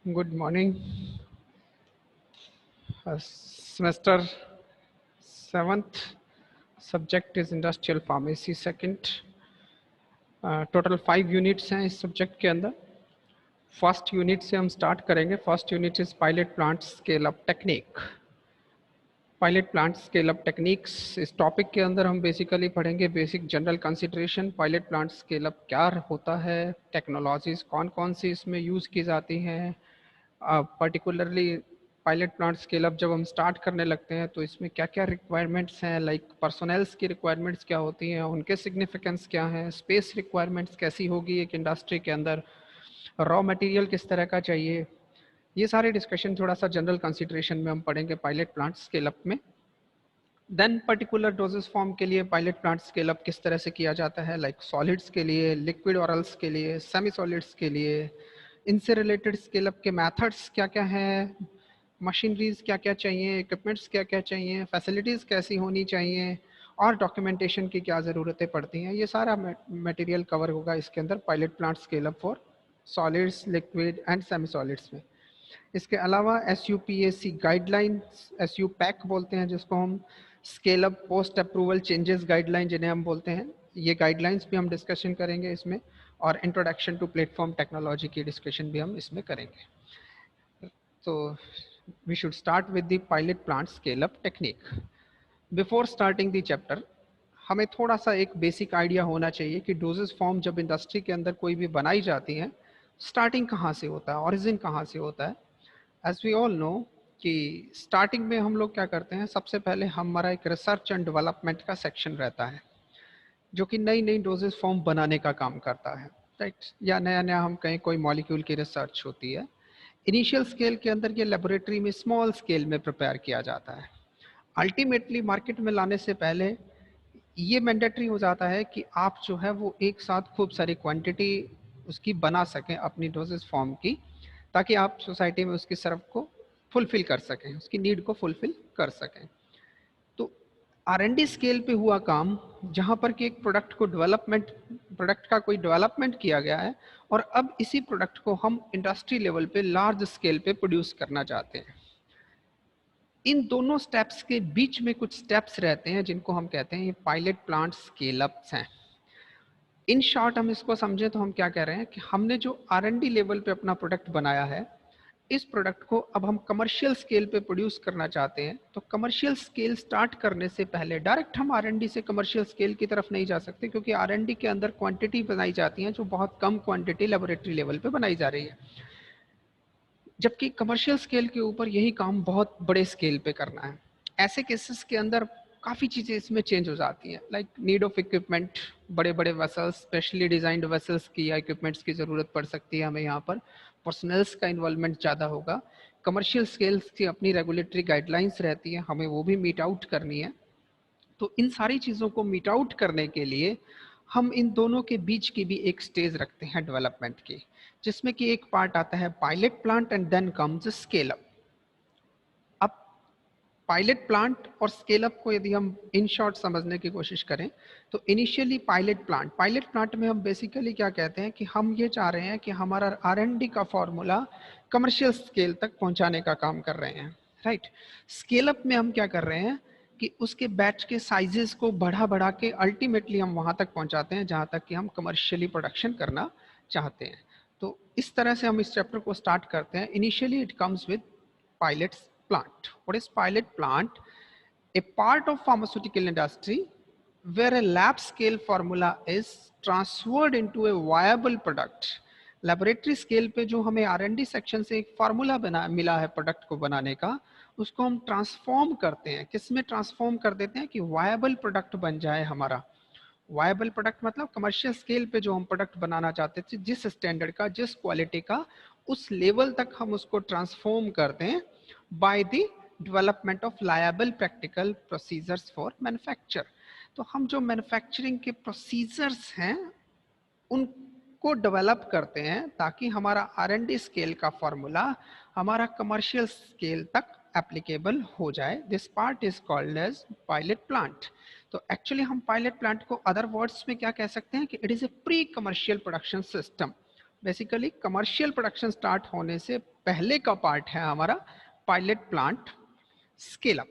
Good morning. Semester 7th. Subject is Industrial Pharmacy second. Total 5 units हैं इस subject के अंदर. फर्स्ट यूनिट से हम स्टार्ट करेंगे. First unit is pilot plant scale up technique. Pilot plant scale up techniques इस topic के अंदर हम बेसिकली पढ़ेंगे basic general consideration. Pilot plant scale up क्या होता है, टेक्नोलॉजीज कौन कौन सी इसमें यूज़ की जाती हैं, particularly pilot plant scale up जब हम स्टार्ट करने लगते हैं तो इसमें क्या क्या रिक्वायरमेंट्स हैं, लाइक पर्सोनेल्स की रिक्वायरमेंट्स क्या होती हैं, उनके सिग्निफिकेंस क्या हैं, स्पेस रिक्वायरमेंट्स कैसी होगी एक इंडस्ट्री के अंदर, रॉ मटेरियल किस तरह का चाहिए. ये सारे डिस्कशन थोड़ा सा जनरल कंसिडरेशन में हम पढ़ेंगे पायलट प्लांट स्केल अप में. देन पर्टिकुलर डोजेस फॉर्म के लिए पायलट प्लांट स्केल अप किस तरह से किया जाता है, लाइक सॉलिड्स के लिए, लिक्विड ऑरल्स के लिए, सेमी सॉलिड्स के लिए. इनसे रिलेटेड स्केल अप के मेथड्स क्या क्या हैं, मशीनरीज क्या क्या चाहिए, इक्विपमेंट्स क्या क्या चाहिए, फैसिलिटीज़ कैसी होनी चाहिए और डॉक्यूमेंटेशन की क्या ज़रूरतें पड़ती हैं. ये सारा मटेरियल कवर होगा इसके अंदर pilot plant scale up for solids, liquid and semi solids में. इसके अलावा SUPAC गाइडलाइंस, SU पैक बोलते हैं जिसको हम, scale up post approval changes guideline जिन्हें हम बोलते हैं, ये गाइडलाइंस भी हम डिस्कशन करेंगे इसमें. और इंट्रोडक्शन टू प्लेटफॉर्म टेक्नोलॉजी की डिस्कशन भी हम इसमें करेंगे. तो we should start with the pilot plant scale up technique. Before starting the chapter, हमें थोड़ा सा एक बेसिक आइडिया होना चाहिए कि डोजेस फॉर्म जब इंडस्ट्री के अंदर कोई भी बनाई जाती हैं, स्टार्टिंग कहाँ से होता है, ऑरिजिन कहाँ से होता है. एज वी ऑल नो कि स्टार्टिंग में हम लोग क्या करते हैं, सबसे पहले हमारा एक रिसर्च एंड डेवलपमेंट का सेक्शन रहता है जो कि नई नई डोजेस फॉर्म बनाने का काम करता है, राइट. या नया नया हम कहीं कोई मॉलिक्यूल की रिसर्च होती है. इनिशियल स्केल के अंदर ये लेबोरेटरी में स्मॉल स्केल में प्रिपेयर किया जाता है. अल्टीमेटली मार्केट में लाने से पहले ये मैंडेटरी हो जाता है कि आप जो है वो एक साथ खूब सारी क्वांटिटी उसकी बना सकें अपनी डोजेस फॉर्म की, ताकि आप सोसाइटी में उसकी सर्व को फुलफिल कर सकें, उसकी नीड को फुलफिल कर सकें. तो R&D स्केल पे हुआ काम जहाँ पर कि एक प्रोडक्ट को डेवलपमेंट, प्रोडक्ट का कोई डेवलपमेंट किया गया है और अब इसी प्रोडक्ट को हम इंडस्ट्री लेवल पे लार्ज स्केल पे प्रोड्यूस करना चाहते हैं. इन दोनों स्टेप्स के बीच में कुछ स्टेप्स रहते हैं जिनको हम कहते हैं ये पायलट प्लांट स्केल अप्स हैं. इन शॉर्ट हम इसको समझें तो हम क्या कह रहे हैं कि हमने जो R&D लेवल पे अपना प्रोडक्ट बनाया है, इस प्रोडक्ट को अब हम कमर्शियल स्केल पे प्रोड्यूस करना चाहते हैं. तो कमर्शियल स्केल स्टार्ट करने से पहले डायरेक्ट हम R&D से कमर्शियल स्केल की तरफ नहीं जा सकते, क्योंकि R&D के अंदर क्वांटिटी बनाई जाती है जो बहुत कम क्वांटिटी लेबोरेटरी लेवल पे बनाई जा रही है, जबकि कमर्शियल स्केल के ऊपर यही काम बहुत बड़े स्केल पे करना है. ऐसे केसेस के अंदर काफ़ी चीज़ें इसमें चेंज हो जाती हैं, लाइक नीड ऑफ इक्विपमेंट, बड़े बड़े वेसल्स, स्पेशली डिजाइंड वेसल्स की या इक्विपमेंट्स की ज़रूरत पड़ सकती है हमें यहाँ पर. पर्सनल्स का इन्वॉल्वमेंट ज़्यादा होगा. कमर्शियल स्केल्स की अपनी रेगुलेटरी गाइडलाइंस रहती हैं, हमें वो भी मीट आउट करनी है. तो इन सारी चीज़ों को मीट आउट करने के लिए हम इन दोनों के बीच की भी एक स्टेज रखते हैं डेवलपमेंट की, जिसमें कि एक पार्ट आता है pilot plant and then comes scale up. अब पायलट प्लांट और स्केल अप को यदि हम इन शॉर्ट समझने की कोशिश करें तो इनिशियली पायलट प्लांट में हम बेसिकली क्या कहते हैं कि हम ये चाह रहे हैं कि हमारा R&D का फॉर्मूला कमर्शियल स्केल तक पहुंचाने का काम कर रहे हैं, राइट. स्केल अप में हम क्या कर रहे हैं कि उसके बैच के साइजेस को बढ़ा बढ़ा के अल्टीमेटली हम वहां तक पहुंचाते हैं जहां तक कि हम कमर्शियली प्रोडक्शन करना चाहते हैं. तो इस तरह से हम इस चैप्टर को स्टार्ट करते हैं. Initially it comes with pilot plant. What is pilot plant? A part of pharmaceutical industry where a lab scale formula is transferred into a viable product. Laboratory scale पे जो हमें R&D सेक्शन से एक formula बना मिला है product को बनाने का, उसको हम ट्रांसफॉर्म करते हैं. किस में ट्रांसफॉर्म कर देते हैं कि वायबल प्रोडक्ट बन जाए हमारा. वायबल प्रोडक्ट मतलब कमर्शियल स्केल पे जो हम प्रोडक्ट बनाना चाहते थे, जिस स्टैंडर्ड का, जिस क्वालिटी का, उस लेवल तक हम उसको ट्रांसफॉर्म करते हैं by the development of liable practical procedures for manufacture. तो हम जो मैन्युफैक्चरिंग के प्रोसीजर्स हैं उनको डेवलप करते हैं ताकि हमारा R&D स्केल का फॉर्मूला हमारा कमर्शियल स्केल तक एप्लीकेबल हो जाए. This part is called as pilot plant. तो एक्चुअली हम पायलट प्लांट को अदर वर्ड्स में क्या कह सकते हैं कि it is a pre commercial production system. Basically commercial production start होने से पहले का पार्ट है हमारा पायलट प्लांट स्केल अप।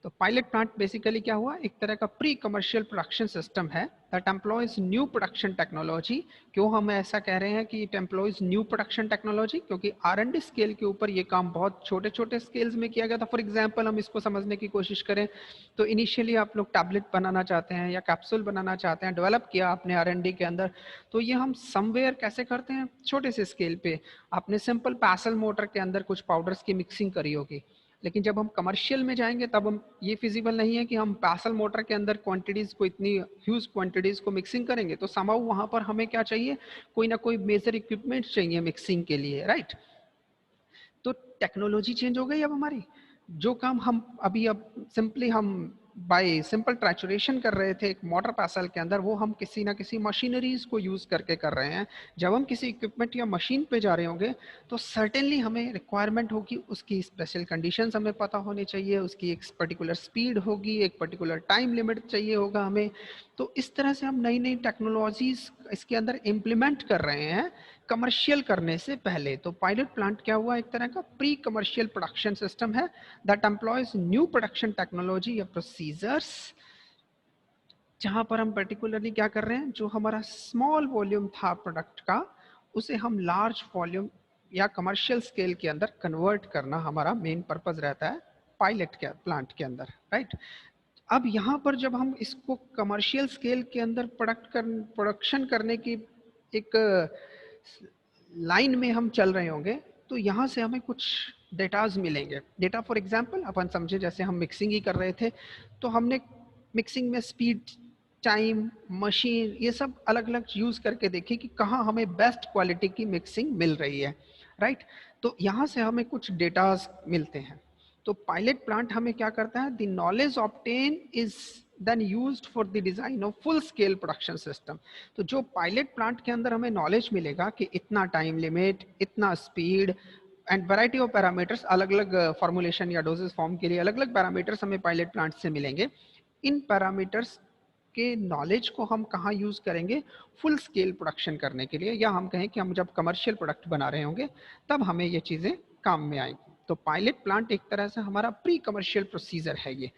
तो पायलट प्लांट बेसिकली क्या हुआ, एक तरह का प्री कमर्शियल प्रोडक्शन सिस्टम है that employs new production technology. क्यों हम ऐसा कह रहे हैं कि it employees new production technology, क्योंकि R&D स्केल के ऊपर ये काम बहुत छोटे छोटे स्केल्स में किया गया था। फॉर एग्जांपल हम इसको समझने की कोशिश करें तो इनिशियली आप लोग टैबलेट बनाना चाहते हैं या कैप्सूल बनाना चाहते हैं, डेवलप किया आपने R&D के अंदर, तो ये हम समवेयर कैसे करते हैं, छोटे से स्केल पे। आपने सिंपल पैसल मोटर के अंदर कुछ पाउडर्स की मिक्सिंग करी होगी, लेकिन जब हम कमर्शियल में जाएंगे तब हम ये फिजिबल नहीं है कि हम पैसल मोटर के अंदर क्वांटिटीज को, इतनी ह्यूज क्वांटिटीज को मिक्सिंग करेंगे। तो समाउ वहां पर हमें क्या चाहिए, कोई ना कोई मेजर इक्विपमेंट चाहिए मिक्सिंग के लिए, राइट। तो टेक्नोलॉजी चेंज हो गई अब हमारी। जो काम हम अभी अब सिंपली हम बाय सिंपल ट्रैचुरेशन कर रहे थे एक मोटर पैसल के अंदर, वो हम किसी ना किसी मशीनरीज को यूज करके कर रहे हैं। जब हम किसी इक्विपमेंट या मशीन पे जा रहे होंगे तो सर्टेनली हमें रिक्वायरमेंट होगी, उसकी स्पेशल कंडीशंस हमें पता होनी चाहिए, उसकी एक पर्टिकुलर स्पीड होगी, एक पर्टिकुलर टाइम लिमिट चाहिए होगा हमें। तो इस तरह से हम नई नई टेक्नोलॉजीज इसके अंदर इम्प्लीमेंट कर रहे हैं कमर्शियल करने से पहले। तो पायलट प्लांट क्या हुआ, एक तरह का प्री कमर्शियल प्रोडक्शन सिस्टम है that employs new production technology या प्रोसीजर्स, जहां पर हम पर्टिकुलरली क्या कर रहे हैं, जो हमारा स्मॉल वॉल्यूम था प्रोडक्ट का, उसे हम लार्ज वॉल्यूम या कमर्शियल स्केल के अंदर कन्वर्ट करना हमारा मेन पर्पज रहता है पायलट के प्लांट के अंदर, राइट। अब यहाँ पर जब हम इसको कमर्शियल स्केल के अंदर प्रोडक्शन करने की एक लाइन में हम चल रहे होंगे, तो यहाँ से हमें कुछ डेटाज मिलेंगे। डेटा फॉर एग्जांपल अपन समझे जैसे हम मिक्सिंग ही कर रहे थे, तो हमने मिक्सिंग में स्पीड, टाइम, मशीन, ये सब अलग अलग यूज करके देखे कि कहाँ हमें बेस्ट क्वालिटी की मिक्सिंग मिल रही है, राइट। तो यहाँ से हमें कुछ डेटाज मिलते हैं। तो पायलट प्लांट हमें क्या करता है, the knowledge obtain is then used for the design of full scale production system. तो जो पायलट प्लांट के अंदर हमें नॉलेज मिलेगा कि इतना टाइम लिमिट, इतना speed and variety of parameters, अलग अलग फॉर्मुलेशन या डोजेस फॉर्म के लिए अलग अलग पैरामीटर्स हमें पायलट प्लांट से मिलेंगे। इन पैरामीटर्स के नॉलेज को हम कहाँ यूज करेंगे, फुल स्केल प्रोडक्शन करने के लिए, या हम कहें कि हम जब कमर्शियल प्रोडक्ट बना रहे होंगे तब हमें ये चीजें काम में आएंगी। तो पायलट प्लांट एक तरह से हमारा प्री कमर्शियल प्रोसीजर है ये।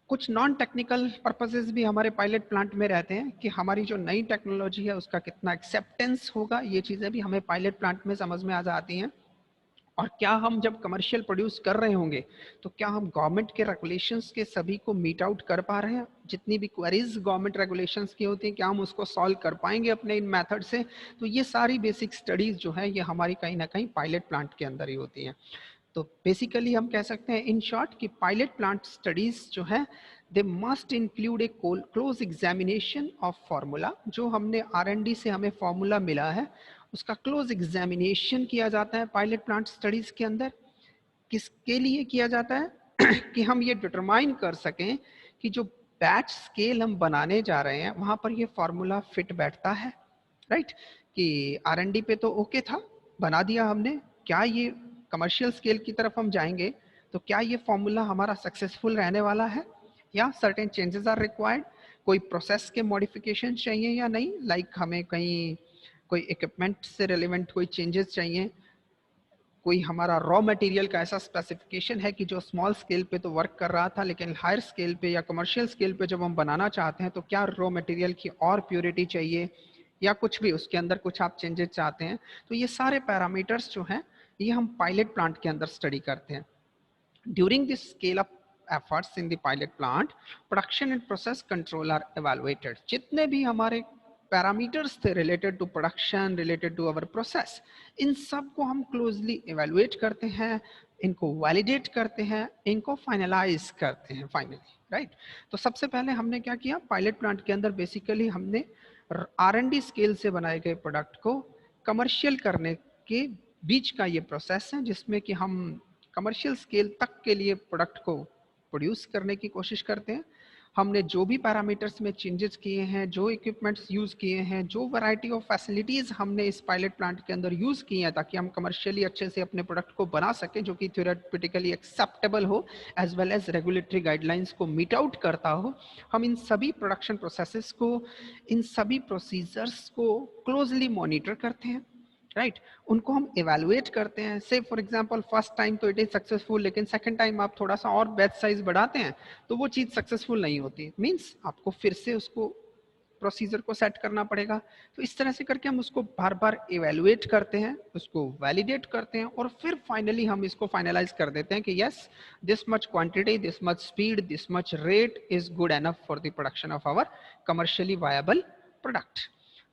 कुछ नॉन टेक्निकल पर्पसेस भी हमारे पायलट प्लांट में रहते हैं कि हमारी जो नई टेक्नोलॉजी है उसका कितना एक्सेप्टेंस होगा, ये चीजें भी हमें पायलट प्लांट में समझ में आ जाती हैं। और क्या हम जब कमर्शियल प्रोड्यूस कर रहे होंगे तो क्या हम गवर्नमेंट के रेगुलेशंस के सभी को मीट आउट कर पा रहे हैं, जितनी भी क्वेरीज गवर्नमेंट रेगुलेशंस की होती हैं क्या हम उसको सॉल्व कर पाएंगे अपने इन मेथड से। तो ये सारी बेसिक स्टडीज जो है ये हमारी कहीं ना कहीं पायलट प्लांट के अंदर ही होती हैं। तो बेसिकली हम कह सकते हैं इन शॉर्ट कि पायलट प्लांट स्टडीज जो है they must include A close examination of formula. जो हमने R&D से हमें फार्मूला मिला है उसका क्लोज एग्जामिनेशन किया जाता है पायलट प्लांट स्टडीज के अंदर। किसके लिए किया जाता है कि हम ये डिटरमाइन कर सकें कि जो बैच स्केल हम बनाने जा रहे हैं वहां पर ये फार्मूला फिट बैठता है, राइट। कि R&D पे तो ओके था, बना दिया हमने, क्या ये कमर्शियल स्केल की तरफ हम जाएंगे तो क्या ये फॉर्मूला हमारा सक्सेसफुल रहने वाला है, या सर्टेन चेंजेस आर रिक्वायर्ड, कोई प्रोसेस के मॉडिफिकेशन चाहिए या नहीं, लाइक हमें कहीं कोई इक्विपमेंट से रिलेवेंट कोई चेंजेस चाहिए, कोई हमारा रॉ मटेरियल का ऐसा स्पेसिफिकेशन है कि जो स्मॉल स्केल पे तो वर्क कर रहा था लेकिन हायर स्केल पे या कमर्शियल स्केल पे जब हम बनाना चाहते हैं तो क्या रॉ मटेरियल की और प्योरिटी चाहिए, या कुछ भी उसके अंदर कुछ आप चेंजेस चाहते हैं। तो ये सारे पैरामीटर्स जो हैं ये हम पायलट प्लांट के अंदर स्टडी करते हैं। During this scale up efforts in the pilot plant, production and process control are evaluated। जितने भी हमारे पैरामीटर्स थे related to production, related to our process, इन सब को हम क्लोजली इवेलुएट करते हैं, इनको वैलिडेट करते हैं, इनको फाइनलाइज करते हैं फाइनली, राइट। तो सबसे पहले हमने क्या किया, पायलट प्लांट के अंदर बेसिकली हमने R&D स्केल से बनाए गए प्रोडक्ट को कमर्शियल करने के बीच का ये प्रोसेस है जिसमें कि हम कमर्शियल स्केल तक के लिए प्रोडक्ट को प्रोड्यूस करने की कोशिश करते हैं। हमने जो भी पैरामीटर्स में चेंजेस किए हैं, जो इक्विपमेंट्स यूज़ किए हैं, जो वैरायटी ऑफ फैसिलिटीज़ हमने इस पायलट प्लांट के अंदर यूज़ की हैं ताकि हम कमर्शियली अच्छे से अपने प्रोडक्ट को बना सकें जो कि थ्योरेटिकली एक्सेप्टेबल हो as well as regulatory guidelines को मीट आउट करता हो, हम इन सभी प्रोडक्शन प्रोसेसेस को, इन सभी प्रोसीजर्स को क्लोजली मॉनिटर करते हैं, राइट उनको हम इवेलुएट करते हैं। से फॉर एग्जांपल फर्स्ट टाइम तो इट इज सक्सेसफुल, लेकिन सेकंड टाइम आप थोड़ा सा और बैच साइज बढ़ाते हैं तो वो चीज़ सक्सेसफुल नहीं होती, मींस आपको फिर से उसको प्रोसीजर को सेट करना पड़ेगा। तो इस तरह से करके हम उसको बार बार इवेलुएट करते हैं, उसको वैलिडेट करते हैं और फिर फाइनली हम इसको फाइनलाइज कर देते हैं कि yes this much quantity, this much speed, this much rate is good enough for the production of our commercially viable product.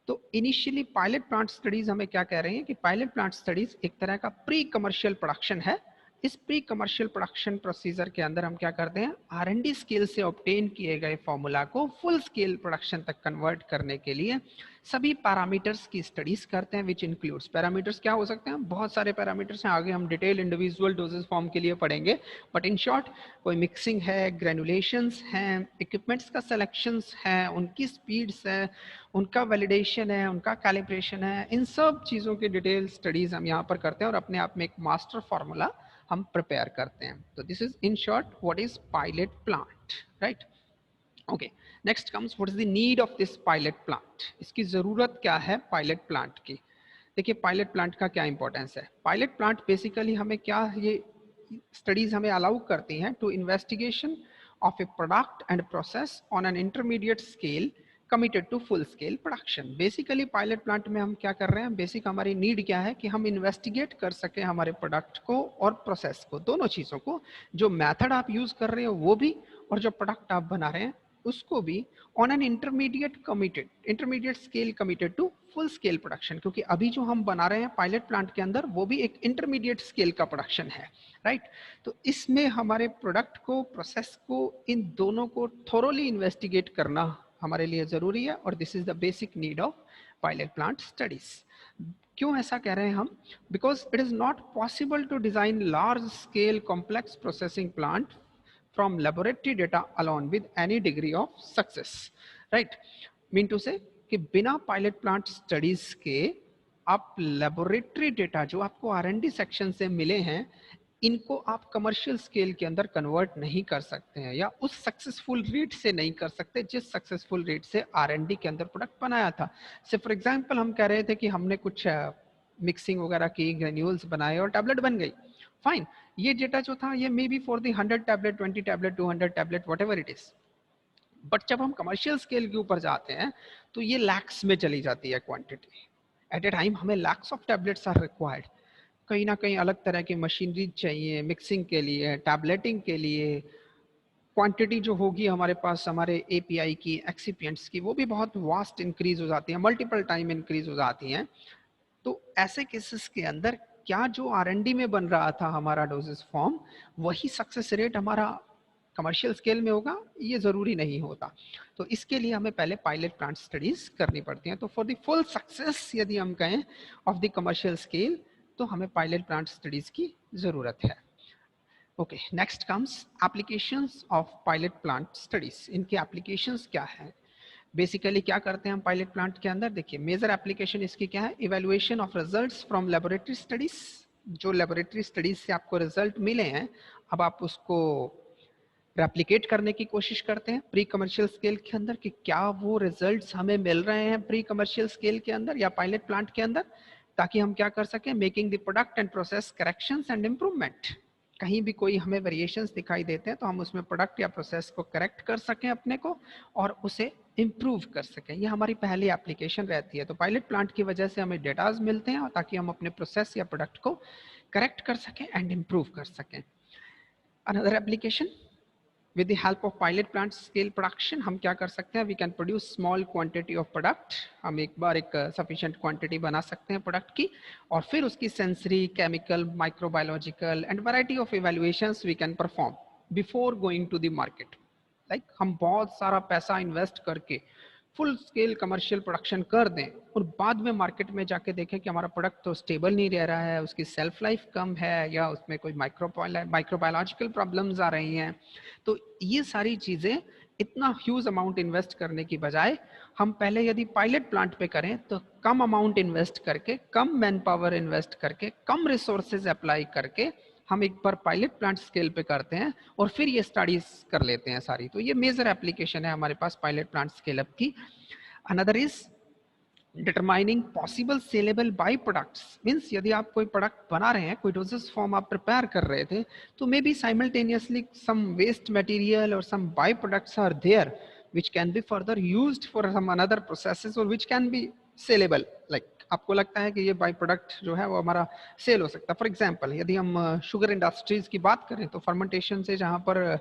तो इनिशियली पायलट प्लांट स्टडीज हमें क्या कह रहे हैं कि पायलट प्लांट स्टडीज एक तरह का प्री कमर्शियल प्रोडक्शन है। इस प्री कमर्शियल प्रोडक्शन प्रोसीजर के अंदर हम क्या करते हैं, R&D स्केल से ऑब्टेन किए गए फॉर्मूला को फुल स्केल प्रोडक्शन तक कन्वर्ट करने के लिए सभी पैरामीटर्स की स्टडीज करते हैं, विच इंक्लूड्स, पैरामीटर्स क्या हो सकते हैं, बहुत सारे पैरामीटर्स हैं, आगे हम डिटेल इंडिविजुअल डोजेस फॉर्म के लिए पढ़ेंगे, बट इन शॉर्ट कोई मिक्सिंग है, ग्रेनुलेशंस हैं, इक्विपमेंट्स का सिलेक्शंस है, उनकी स्पीड्स है, उनका वैलिडेशन है, उनका कैलिब्रेशन है, इन सब चीज़ों की डिटेल स्टडीज हम यहाँ पर करते हैं और अपने आप में एक मास्टर फॉर्मूला हम प्रिपेयर करते हैं। तो this is in short what is pilot plant, right. Okay, next comes what is the need of this pilot plant, इसकी ज़रूरत क्या है पायलट प्लांट की। देखिए पायलट प्लांट का क्या इंपॉर्टेंस है, पायलट प्लांट बेसिकली हमें क्या, ये स्टडीज हमें अलाउ करती हैं to investigation of a product and process on an intermediate scale committed to full scale production. Basically pilot plant में हम क्या कर रहे हैं, बेसिक हमारी नीड क्या है कि हम इन्वेस्टिगेट कर सके हमारे प्रोडक्ट को और प्रोसेस को, दोनों चीज़ों को, जो मेथड आप यूज़ कर रहे हो वो भी और जो प्रोडक्ट आप बना रहे हैं उसको भी, on an intermediate scale committed to full scale production, क्योंकि अभी जो हम बना रहे हैं पायलट प्लांट के अंदर वो भी एक इंटरमीडिएट स्केल का प्रोडक्शन है, राइट। तो इसमें हमारे प्रोडक्ट को, प्रोसेस को, इन दोनों को थोरोली इन्वेस्टिगेट करना हमारे लिए जरूरी है और this is the basic need of pilot plant studies. क्यों ऐसा कह रहे हैं हम, because it is not possible to design large scale complex processing plant from laboratory data alone with any degree of success, right, mean to say कि बिना pilot plant studies के आप लेबोरेटरी डेटा जो आपको R&D सेक्शन से मिले हैं इनको आप कमर्शियल स्केल के अंदर कन्वर्ट नहीं कर सकते हैं या उस सक्सेसफुल रेट से नहीं कर सकते जिस सक्सेसफुल रेट से R&D के अंदर प्रोडक्ट बनाया था। से फॉर एग्जांपल हम कह रहे थे कि हमने कुछ मिक्सिंग वगैरह की, ग्रेन्यूल्स बनाए और टैबलेट बन गई, फाइन, ये डेटा जो था ये may be for the 100 tablet, 20 tablet, 200 tablet, whatever it is. But जब हम कमर्शियल स्केल के ऊपर जाते हैं तो ये लैक्स में चली जाती है क्वांटिटी। एट ए टाइम हमें lakhs of tablets are required, कहीं ना कहीं अलग तरह की मशीनरी चाहिए मिक्सिंग के लिए, टैबलेटिंग के लिए, क्वांटिटी जो होगी हमारे पास हमारे एपीआई की, एक्सिपिएंट्स की, वो भी बहुत वास्ट इंक्रीज हो जाती है, मल्टीपल टाइम इंक्रीज हो जाती हैं। तो ऐसे केसेस के अंदर क्या जो R&D में बन रहा था हमारा डोजेस फॉर्म वही सक्सेस रेट हमारा कमर्शियल स्केल में होगा, ये जरूरी नहीं होता। तो इसके लिए हमें पहले पायलट प्लांट स्टडीज करनी पड़ती हैं। तो फॉर द फुल सक्सेस यदि हम कहें ऑफ द कमर्शियल स्केल तो हमें पायलट प्लांट स्टडीज की जरूरत है। Okay, next comes applications of pilot plant studies. इनके एप्लीकेशंस क्या है, बेसिकली क्या करते हैं हम पायलट प्लांट के अंदर, देखिए मेजर एप्लीकेशन इसकी क्या है, evaluation of results from laboratory studies. जो लेबोरेटरी स्टडीज से आपको रिजल्ट मिले हैं अब आप उसको रेप्लिकेट करने की कोशिश करते हैं प्री कमर्शियल स्केल के अंदर कि क्या वो रिजल्ट्स हमें मिल रहे हैं प्री कमर्शियल स्केल के अंदर या पायलट प्लांट के अंदर, ताकि हम क्या कर सकें, making the product and process corrections and improvement. कहीं भी कोई हमें वेरिएशंस दिखाई देते हैं तो हम उसमें प्रोडक्ट या प्रोसेस को करेक्ट कर सकें अपने को और उसे इम्प्रूव कर सकें, ये हमारी पहली एप्लीकेशन रहती है। तो पायलट प्लांट की वजह से हमें डेटाज मिलते हैं ताकि हम अपने प्रोसेस या प्रोडक्ट को करेक्ट कर सकें एंड इम्प्रूव कर सकें। Another application, with the help of pilot plant scale production हम क्या कर सकते हैं, we can produce small quantity of product, हम एक बार एक sufficient quantity बना सकते हैं प्रोडक्ट की और फिर उसकी sensory, chemical, microbiological and variety of evaluations we can perform before going to the market। like हम बहुत सारा पैसा इन्वेस्ट करके फुल स्केल कमर्शियल प्रोडक्शन कर दें और बाद में मार्केट में जाके देखें कि हमारा प्रोडक्ट तो स्टेबल नहीं रह रहा है, उसकी सेल्फ लाइफ कम है या उसमें कोई माइक्रोबायोलॉजिकल प्रॉब्लम्स आ रही हैं। तो ये सारी चीज़ें इतना ह्यूज अमाउंट इन्वेस्ट करने की बजाय हम पहले यदि पायलट प्लांट पे करें तो कम अमाउंट इन्वेस्ट करके, कम मैन पावर इन्वेस्ट करके, कम रिसोर्सेज अप्लाई करके हम एक बार पायलट प्लांट स्केल पे करते हैं और फिर ये स्टडीज कर लेते हैं सारी। तो ये मेजर एप्लीकेशन है हमारे पास पायलट प्लांट स्केल अप की। Another is determining possible saleable by products, means यदि आप कोई प्रोडक्ट बना रहे हैं, कोई डोजेस फॉर्म आप प्रिपेयर कर रहे थे, तो maybe simultaneously some waste material और some byproducts are there which can be further used for some another processes or which can be sellable, like आपको लगता है कि ये बाई प्रोडक्ट जो है वो हमारा सेल हो सकता है। फॉर एग्जांपल यदि हम शुगर इंडस्ट्रीज की बात करें तो फर्मेंटेशन से जहाँ पर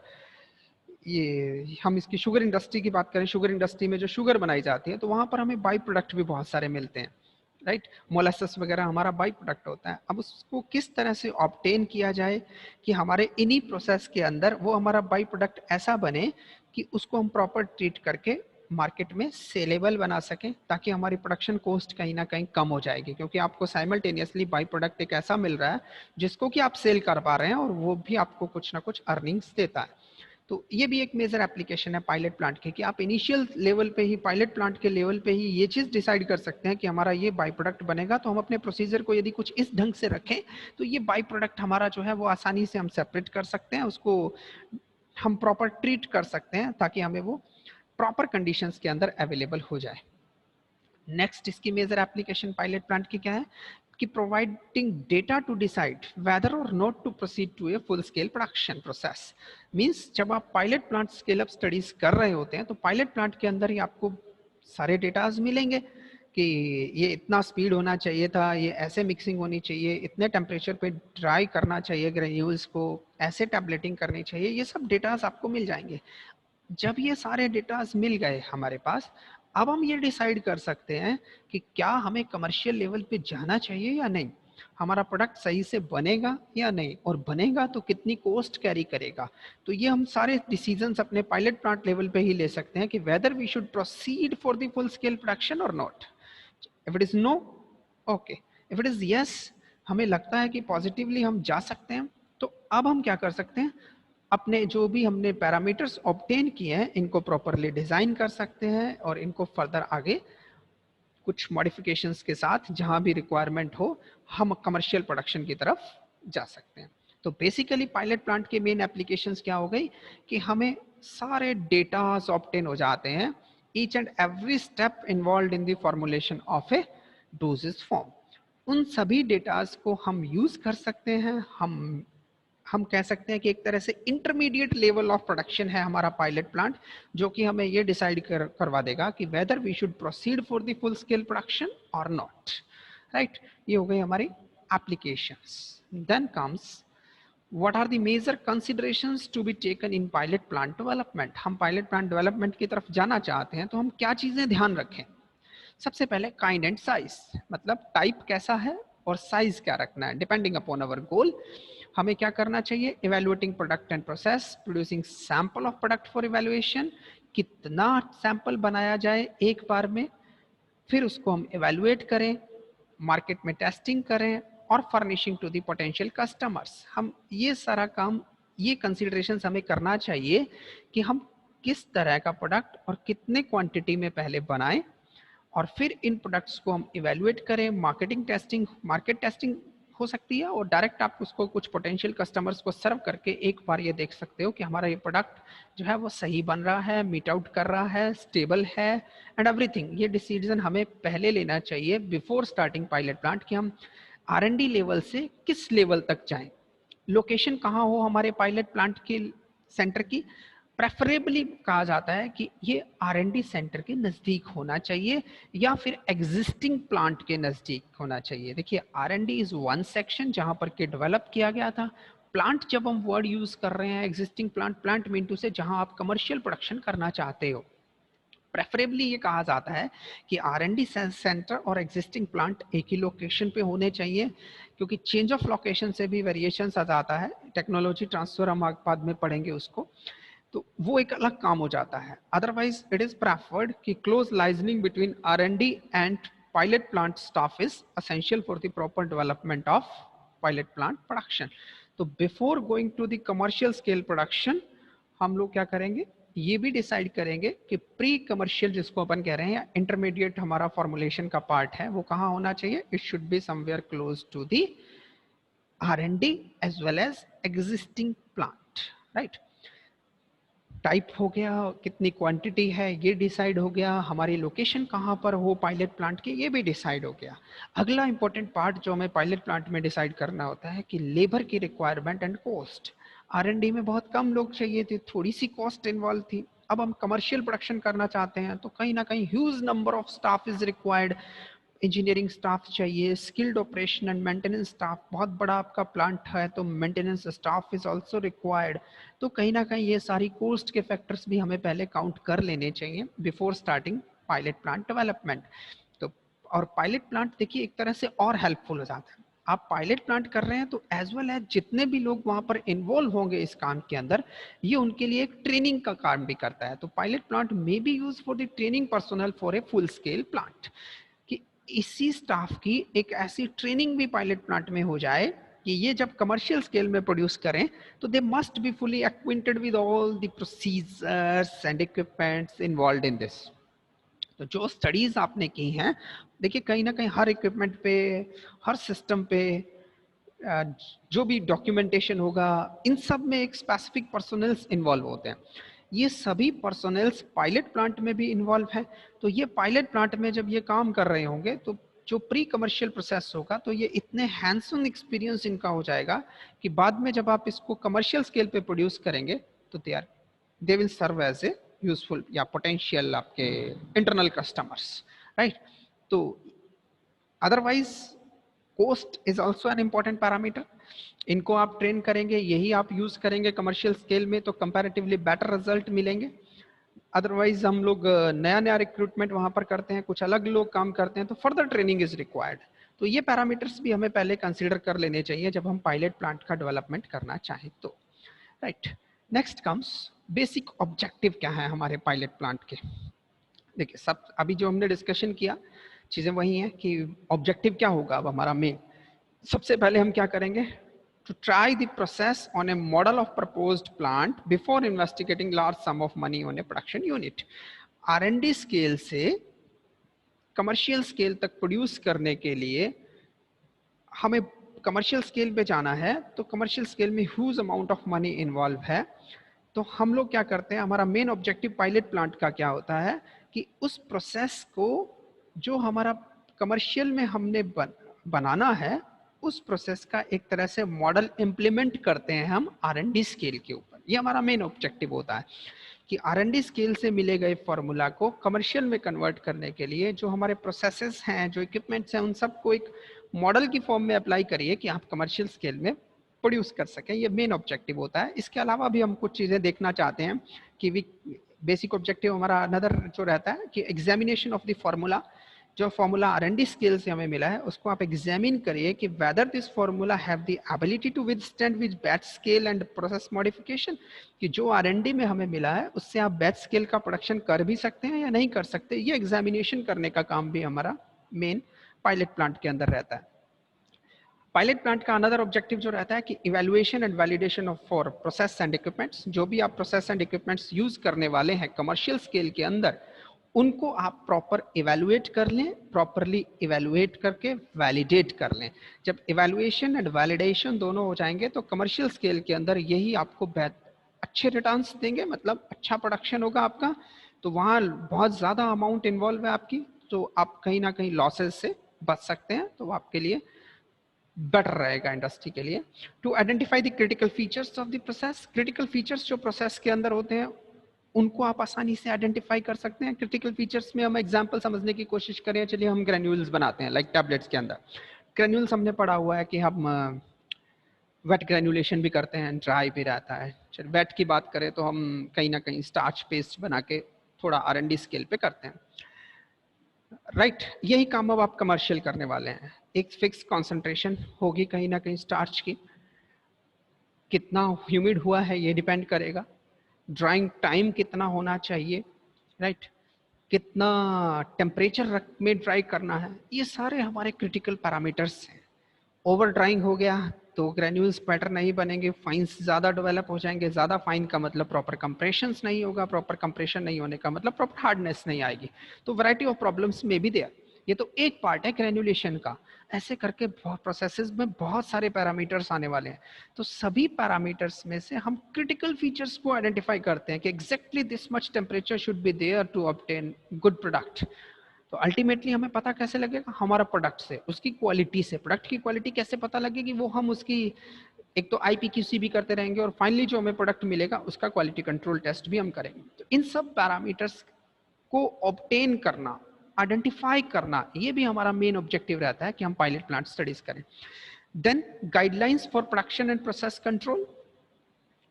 ये हम इसकी शुगर इंडस्ट्री की बात करें, शुगर इंडस्ट्री में जो शुगर बनाई जाती है तो वहां पर हमें बाई प्रोडक्ट भी बहुत सारे मिलते हैं, राइट। मोलासेस वगैरह हमारा बाई प्रोडक्ट होता है। अब उसको किस तरह से ऑब्टेन किया जाए कि हमारे इन्हीं प्रोसेस के अंदर वो हमारा बाई प्रोडक्ट ऐसा बने कि उसको हम प्रॉपर ट्रीट करके मार्केट में सेलेबल बना सकें, ताकि हमारी प्रोडक्शन कॉस्ट कहीं ना कहीं कम हो जाएगी, क्योंकि आपको साइमल्टेनियसली बाई प्रोडक्ट एक ऐसा मिल रहा है जिसको कि आप सेल कर पा रहे हैं और वो भी आपको कुछ ना कुछ अर्निंग्स देता है। तो ये भी एक मेजर एप्लीकेशन है पायलट प्लांट के, कि आप इनिशियल लेवल पे ही, पायलट प्लांट के लेवल पे ही ये चीज डिसाइड कर सकते हैं कि हमारा ये बाई प्रोडक्ट बनेगा, तो हम अपने प्रोसीजर को यदि कुछ इस ढंग से रखें तो ये बाई प्रोडक्ट हमारा जो है वो आसानी से हम सेपरेट कर सकते हैं, उसको हम प्रॉपर ट्रीट कर सकते हैं ताकि हमें वो प्रॉपर कंडीशंस के अंदर अवेलेबल हो जाए। नेक्स्ट इसकी मेजर एप्लीकेशन पायलट प्लांट की क्या है कि providing data to decide whether or not to proceed to a full scale production process. Means जब आप pilot plant scale up studies कर रहे होते हैं तो पायलट प्लांट के अंदर ही आपको सारे डेटाज मिलेंगे कि ये इतना स्पीड होना चाहिए था, ये ऐसे मिक्सिंग होनी चाहिए, इतने टेम्परेचर पे ड्राई करना चाहिए ग्रेन्यूल्स को, ऐसे टैबलेटिंग करनी चाहिए, ये सब डेटाज आपको मिल जाएंगे। जब ये सारे डेटाज मिल गए हमारे पास, अब हम ये डिसाइड कर सकते हैं कि क्या हमें कमर्शियल लेवल पे जाना चाहिए या नहीं, हमारा प्रोडक्ट सही से बनेगा या नहीं, और बनेगा तो कितनी कॉस्ट कैरी करेगा। तो ये हम सारे डिसीजंस अपने पायलट प्लांट लेवल पे ही ले सकते हैं कि whether we should proceed for the full scale production और not. If it is no, okay, if it is yes, हमें लगता है कि पॉजिटिवली हम जा सकते हैं, तो अब हम क्या कर सकते हैं, अपने जो भी हमने पैरामीटर्स ऑब्टेन किए हैं इनको प्रॉपरली डिजाइन कर सकते हैं और इनको फर्दर आगे कुछ मॉडिफिकेशंस के साथ जहां भी रिक्वायरमेंट हो हम कमर्शियल प्रोडक्शन की तरफ जा सकते हैं। तो बेसिकली पायलट प्लांट के मेन एप्लीकेशंस क्या हो गई कि हमें सारे डेटास ऑब्टेन हो जाते हैं, each and every step involve in the formulation of A doses form. उन सभी डेटास को हम यूज कर सकते हैं। हम कह सकते हैं कि एक तरह से इंटरमीडिएट लेवल ऑफ प्रोडक्शन है हमारा पायलट प्लांट, जो कि हमें ये डिसाइड करवा देगा कि whether we should proceed for the full scale production और नॉट, राइट। ये हो गई हमारी applications. Then comes what are the major considerations to be taken in pilot plant development। हम पायलट प्लांट डेवलपमेंट की तरफ जाना चाहते हैं तो हम क्या चीजें ध्यान रखें। सबसे पहले काइंड एंड साइज, मतलब टाइप कैसा है और साइज क्या रखना है, डिपेंडिंग अपॉन अवर गोल। हमें क्या करना चाहिए, evaluating product and process, producing sample of product for evaluation, कितना सैंपल बनाया जाए एक बार में, फिर उसको हम इवेलुएट करें, मार्केट में टेस्टिंग करें और furnishing to the potential customers. हम ये सारा काम, ये कंसिडरेशन हमें करना चाहिए कि हम किस तरह का प्रोडक्ट और कितने क्वांटिटी में पहले बनाएं और फिर इन प्रोडक्ट्स को हम इवेलुएट करें। मार्केटिंग टेस्टिंग, मार्केट टेस्टिंग हो सकती है और डायरेक्ट आप उसको कुछ पोटेंशियल कस्टमर्स को सर्व करके एक बार ये देख सकते हो कि हमारा ये प्रोडक्ट जो है वो सही बन रहा है, मीट आउट कर रहा है, स्टेबल है एंड एवरीथिंग। ये डिसीजन हमें पहले लेना चाहिए बिफोर स्टार्टिंग पायलट प्लांट कि हम R&D लेवल से किस लेवल तक जाएं, लोकेशन कहाँ हो हमारे पायलट प्लांट के सेंटर की। प्रेफरेबली कहा जाता है कि ये R&D सेंटर के नज़दीक होना चाहिए या फिर एग्जिस्टिंग प्लांट के नज़दीक होना चाहिए। देखिए R&D इज वन सेक्शन जहां पर के डेवलप किया गया था। प्लांट जब हम वर्ड यूज कर रहे हैं existing plant, plant mean to say जहां आप कमर्शियल प्रोडक्शन करना चाहते हो। प्रेफरेबली ये कहा जाता है कि R&D सेंटर और एग्जिस्टिंग प्लांट एक ही लोकेशन पे होने चाहिए, क्योंकि चेंज ऑफ लोकेशन से भी वेरिएशन आ जाता है, टेक्नोलॉजी ट्रांसफर हम बाद में पढ़ेंगे उसको, तो वो एक अलग काम हो जाता है। अदरवाइज इट इज प्रेफर्ड कि close liaisoning between R&D and pilot plant staff is essential for the proper development of pilot plant production. तो before going to the commercial scale production हम लोग क्या करेंगे, ये भी डिसाइड करेंगे कि प्री कमर्शियल जिसको अपन कह रहे हैं या इंटरमीडिएट हमारा फॉर्मुलेशन का पार्ट है वो कहाँ होना चाहिए. It should be somewhere close to the R&D as well as existing plant, right? Type हो गया, कितनी क्वांटिटी है ये डिसाइड हो गया, हमारी लोकेशन कहाँ पर हो पायलट प्लांट की ये भी डिसाइड हो गया. अगला इंपॉर्टेंट पार्ट जो हमें पायलट प्लांट में डिसाइड करना होता है कि लेबर की रिक्वायरमेंट एंड कॉस्ट. R&D में बहुत कम लोग चाहिए थे, थोड़ी सी कॉस्ट इन्वॉल्व थी. अब हम कमर्शियल प्रोडक्शन करना चाहते हैं तो कहीं ना कहीं huge number of staff is required. Engineering staff चाहिए, skilled operation and maintenance staff. बहुत बड़ा आपका प्लांट है तो maintenance staff is also required. तो कहीं ना कहीं ये सारी कॉस्ट के फैक्टर्स भी हमें पहले काउंट कर लेने चाहिए before starting pilot plant development. तो और पायलट प्लांट देखिए एक तरह से और हेल्पफुल हो जाता है. आप पायलट प्लांट कर रहे हैं तो एज वेल एज जितने भी लोग वहां पर इन्वॉल्व होंगे इस काम के अंदर, ये उनके लिए एक ट्रेनिंग का काम भी करता है. तो pilot plant may be use for the training personal for a full scale plant. इसी स्टाफ की एक ऐसी ट्रेनिंग भी पायलट प्लांट में हो जाए कि ये जब कमर्शियल स्केल में प्रोड्यूस करें तो they must be fully acquainted with all the procedures and equipments involve in this. तो जो स्टडीज आपने की हैं, देखिए कहीं ना कहीं हर इक्विपमेंट पे, हर सिस्टम पे जो भी डॉक्यूमेंटेशन होगा, इन सब में एक स्पेसिफिक पर्सनल्स इन्वॉल्व होते हैं. ये सभी पर्सनल्स पायलट प्लांट में भी इन्वॉल्व है. तो ये पायलट प्लांट में जब ये काम कर रहे होंगे तो जो प्री कमर्शियल प्रोसेस होगा तो ये इतने हैंड्स ऑन एक्सपीरियंस इनका हो जाएगा कि बाद में जब आप इसको कमर्शियल स्केल पे प्रोड्यूस करेंगे तो they will serve as a useful या पोटेंशियल आपके इंटरनल कस्टमर्स, राइट. तो otherwise cost is also an important parameter. इनको आप ट्रेन करेंगे, यही आप यूज करेंगे कमर्शियल स्केल में तो कंपैरेटिवली बेटर रिजल्ट मिलेंगे. अदरवाइज हम लोग नया नया रिक्रूटमेंट वहां पर करते हैं, कुछ अलग लोग काम करते हैं तो फर्दर ट्रेनिंग इज रिक्वायर्ड. तो ये पैरामीटर्स भी हमें पहले कंसीडर कर लेने चाहिए जब हम पायलट प्लांट का डेवलपमेंट करना चाहें तो, right. Next comes basic objective क्या है हमारे पायलट प्लांट के. देखिए सब अभी जो हमने डिस्कशन किया चीजें वही हैं कि ऑब्जेक्टिव क्या होगा अब हमारा मेन. सबसे पहले हम क्या करेंगे, to try the process on a model of proposed plant before investigating large sum of money on a production unit. R&D scale से कमर्शियल स्केल तक प्रोड्यूस करने के लिए हमें कमर्शियल स्केल पे जाना है तो कमर्शियल स्केल में huge amount of money involve है. तो हम लोग क्या करते हैं, हमारा मेन ऑब्जेक्टिव पायलट प्लांट का क्या होता है कि उस प्रोसेस को जो हमारा कमर्शियल में हमने बनाना है उस प्रोसेस का एक तरह से मॉडल इंप्लीमेंट करते हैं हम R&D स्केल के ऊपर. ये हमारा मेन ऑब्जेक्टिव होता है कि R&D स्केल से मिले गए फॉर्मूला को कमर्शियल में कन्वर्ट करने के लिए जो हमारे प्रोसेसेस हैं, जो इक्विपमेंट्स हैं, उन सबको एक मॉडल की फॉर्म में अप्लाई करिए कि आप कमर्शियल स्केल में प्रोड्यूस कर सकें. ये मेन ऑब्जेक्टिव होता है. इसके अलावा भी हम कुछ चीज़ें देखना चाहते हैं कि बेसिक ऑब्जेक्टिव हमारा अनदर जो रहता है कि एग्जामिनेशन ऑफ द फॉर्मूला. जो फॉर्मूला R&D स्केल से हमें मिला है उसको आप एग्जामिन करिए कि whether this formula have the ability to withstand with batch scale and process modification. कि जो R&D में हमें मिला है उससे आप बैच स्केल का प्रोडक्शन कर भी सकते हैं या नहीं कर सकते. ये एग्जामिनेशन करने का काम भी हमारा मेन पायलट प्लांट के अंदर रहता है. पायलट प्लांट का अनदर ऑब्जेक्टिव जो रहता है कि evaluation and validation of for process and equipments. जो भी आप प्रोसेस एंड इक्विपमेंट्स यूज करने वाले हैं कमर्शियल स्केल के अंदर उनको आप प्रॉपर इवैल्यूएट कर लें, प्रॉपरली इवैल्यूएट करके वैलिडेट कर लें. जब इवैल्यूएशन एंड वैलिडेशन दोनों हो जाएंगे तो कमर्शियल स्केल के अंदर यही आपको अच्छे रिटर्न्स देंगे, मतलब अच्छा प्रोडक्शन होगा आपका. तो वहाँ बहुत ज़्यादा अमाउंट इन्वॉल्व है आपकी तो आप कहीं ना कहीं लॉसेस से बच सकते हैं. तो आपके लिए बेटर रहेगा इंडस्ट्री के लिए. To identify the critical features of the process. Critical features जो प्रोसेस के अंदर होते हैं उनको आप आसानी से आइडेंटिफाई कर सकते हैं. क्रिटिकल फीचर्स में हम एग्जांपल समझने की कोशिश करें. चलिए हम ग्रेन्यूल्स बनाते हैं लाइक टैबलेट्स के अंदर. ग्रेन्यूल्स हमने पढ़ा हुआ है कि हम वेट ग्रेन्युलेशन भी करते हैं, ड्राई भी रहता है. चलिए वेट की बात करें तो हम कहीं ना कहीं स्टार्च पेस्ट बना के थोड़ा R&D स्केल पे करते हैं, राइट. यही काम अब आप कमर्शियल करने वाले हैं. एक फिक्स कॉन्सेंट्रेशन होगी कहीं ना कहीं स्टार्च की. कितना ह्यूमिड हुआ है ये डिपेंड करेगा. ड्राइंग टाइम कितना होना चाहिए, राइट. कितना टेम्परेचर में ड्राई करना है, ये सारे हमारे क्रिटिकल पैरामीटर्स हैं. ओवर ड्राइंग हो गया तो ग्रेन्यूल्स बेटर नहीं बनेंगे, फाइन्स ज़्यादा डेवलप हो जाएंगे। ज़्यादा फाइन का मतलब प्रॉपर कंप्रेशन नहीं होगा, प्रॉपर कंप्रेशन नहीं होने का मतलब प्रॉपर हार्डनेस नहीं आएगी। तो वैरायटी ऑफ प्रॉब्लम्स में भी देयर। ये तो एक पार्ट है ग्रेन्युलेशन का। ऐसे करके प्रोसेसेस में बहुत सारे पैरामीटर्स आने वाले हैं। तो सभी पैरामीटर्स में से हम क्रिटिकल फीचर्स को आइडेंटिफाई करते हैं कि exactly this much temperature should be there to obtain good product. तो अल्टीमेटली हमें पता कैसे लगेगा? हमारा प्रोडक्ट से, उसकी क्वालिटी से। प्रोडक्ट की क्वालिटी कैसे पता लगेगी? वो हम उसकी एक तो IPQC भी करते रहेंगे और फाइनली जो हमें प्रोडक्ट मिलेगा उसका क्वालिटी कंट्रोल टेस्ट भी हम करेंगे। तो इन सब पैरामीटर्स को ऑब्टेन करना, आइडेंटिफाई करना, ये भी हमारा मेन ऑब्जेक्टिव रहता है कि हम पायलट प्लांट स्टडीज करें। Then guidelines for production and process control,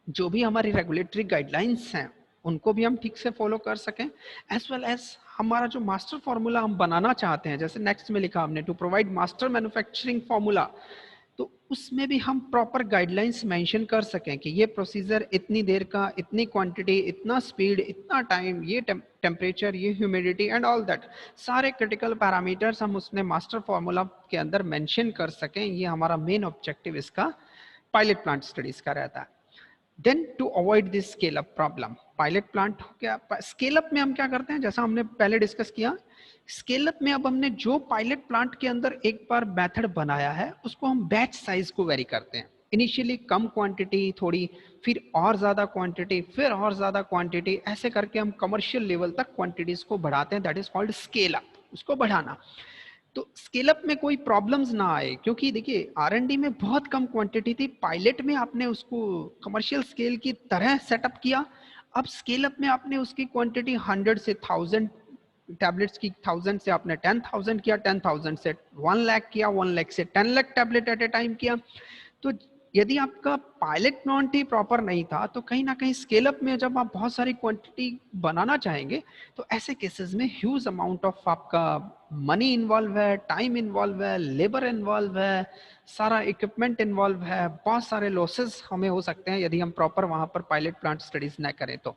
जो भी हमारी रेगुलेटरी गाइडलाइंस हैं उनको भी हम ठीक से फॉलो कर सकें, एज वेल एज हमारा जो मास्टर फॉर्मूला हम बनाना चाहते हैं, जैसे नेक्स्ट में लिखा हमने to provide master manufacturing formula, तो उसमें भी हम प्रॉपर गाइडलाइंस मेंशन कर सकें कि ये प्रोसीजर इतनी देर का, इतनी क्वांटिटी, इतना स्पीड, इतना टाइम, ये टेम्परेचर, ये ह्यूमिडिटी एंड ऑल दैट, सारे क्रिटिकल पैरामीटर्स हम उसने मास्टर फॉर्मूला के अंदर मेंशन कर सकें। ये हमारा मेन ऑब्जेक्टिव इसका पायलट प्लांट स्टडीज का रहता है। Then to avoid this scale up problem, pilot plant क्या स्केल अप में हम क्या करते हैं, जैसा हमने पहले डिस्कस किया, स्केल अप में अब हमने जो पायलट प्लांट के अंदर एक बार मेथड बनाया है उसको हम बैच साइज को वेरी करते हैं। इनिशियली कम क्वांटिटी थोड़ी, फिर और ज्यादा क्वांटिटी, फिर और ज्यादा क्वांटिटी, ऐसे करके हम कमर्शियल लेवल तक क्वांटिटीज को बढ़ाते हैं। That is called scale up, उसको बढ़ाना। तो स्केल अप में कोई प्रॉब्लम्स ना आए, क्योंकि देखिए R&D में बहुत कम क्वांटिटी थी, पायलट में आपने उसको कमर्शियल स्केल की तरह सेटअप किया। अब स्केल अप में आपने उसकी क्वांटिटी 100 से 1000 टैबलेट्स की, 1000 से आपने 10,000 किया, 10,000 से 1 लाख किया, 1 लाख से 10 lakh tablet at a time किया। तो यदि आपका पायलट प्लांट ही प्रॉपर नहीं था तो कहीं ना कहीं स्केल अप में जब आप बहुत सारी क्वांटिटी बनाना चाहेंगे तो ऐसे केसेस में ह्यूज अमाउंट ऑफ आपका मनी इन्वॉल्व है, टाइम इन्वॉल्व है, लेबर इन्वॉल्व है, सारा इक्विपमेंट इन्वॉल्व है, बहुत सारे लॉसेस हमें हो सकते हैं यदि हम प्रॉपर वहां पर पायलट प्लांट स्टडीज ना करें तो